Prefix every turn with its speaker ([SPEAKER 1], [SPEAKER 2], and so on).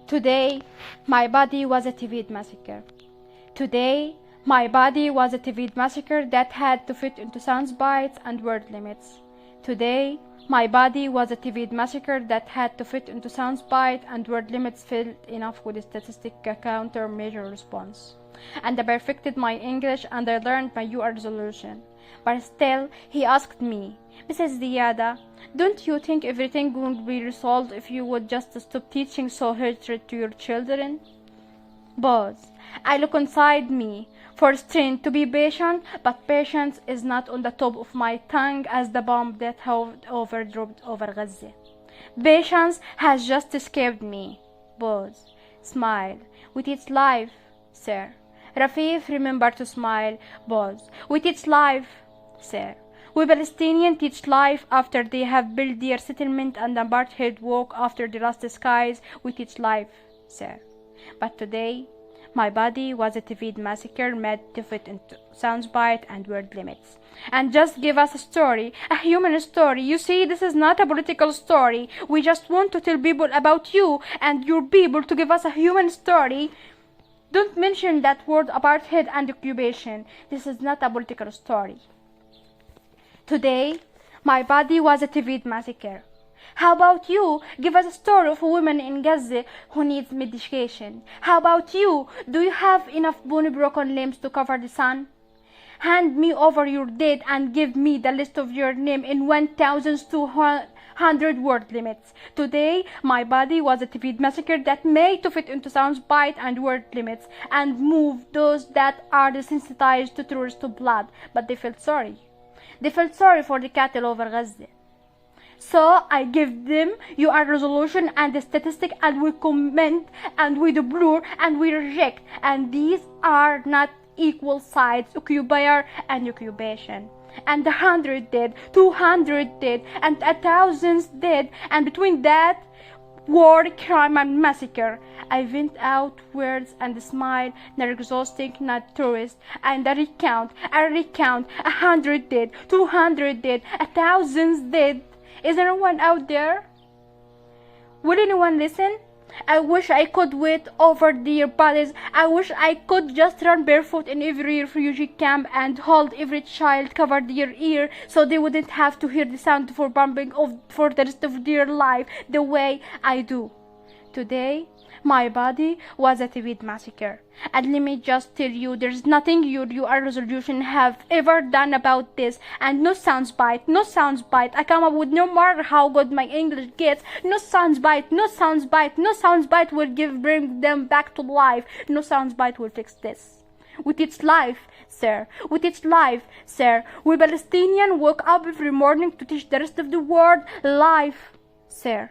[SPEAKER 1] Today, my body was a TV massacre. Today, my body was a TV massacre that had to fit into sound bites and word limits. Today, my body was a TV massacre that had to fit into sound bite and word limits filled enough with a statistic countermeasure response. And I perfected my English and I learned my UR resolution. But still, he asked me, Mrs. Ziadh, don't you think everything would be resolved if you would just stop teaching so hatred to your children? Pause. I look inside me for strength to be patient, but patience is not on the top of my tongue as the bomb that hovered over dropped over Gaza. Patience has just escaped me. Pause. Smile. We teach life, sir. Rafeef, remember to smile. Pause. We teach life, sir. We Palestinians teach life after they have built their settlement and apartheid walk after the lost skies. We teach life, sir. But today, my body was a TV massacre made to fit into soundbite and word limits. And just give us a story, a human story. You see, this is not a political story. We just want to tell people about you and your people to give us a human story. Don't mention that word apartheid and occupation. This is not a political story. Today, my body was a TV massacre. How about you? Give us a story of a woman in Gaza who needs medication. How about you? Do you have enough bony broken limbs to cover the sun? Hand me over your dead and give me the list of your name in 1,200 word limits. Today, my body was a TV massacre that made to fit into sound bite and word limits and move those that are desensitized to tourist blood, but they felt sorry. They felt sorry for the cattle over Gaza. So I give them your resolution and the statistic, and we comment and we deplore and we reject. And these are not equal sides, occupier and occupation. And 100 dead, 200 dead, and 1,000 dead, and between that, war, crime, and massacre. I vent out words and smile, not exhausting, not tourist, and I recount, 100 dead, 200 dead, 1,000 dead. Is anyone out there? Will anyone listen? I wish I could wait over their bodies. I wish I could just run barefoot in every refugee camp and hold every child, cover their ear so they wouldn't have to hear the sound for bombing for the rest of their life the way I do. Today, my body was a TV massacre. And let me just tell you, there's nothing your resolution have ever done about this. And no soundbite. I come up with no matter how good my English gets. No soundbite will bring them back to life. No soundbite will fix this. We teach life, sir. We Palestinians wake up every morning to teach the rest of the world life, sir.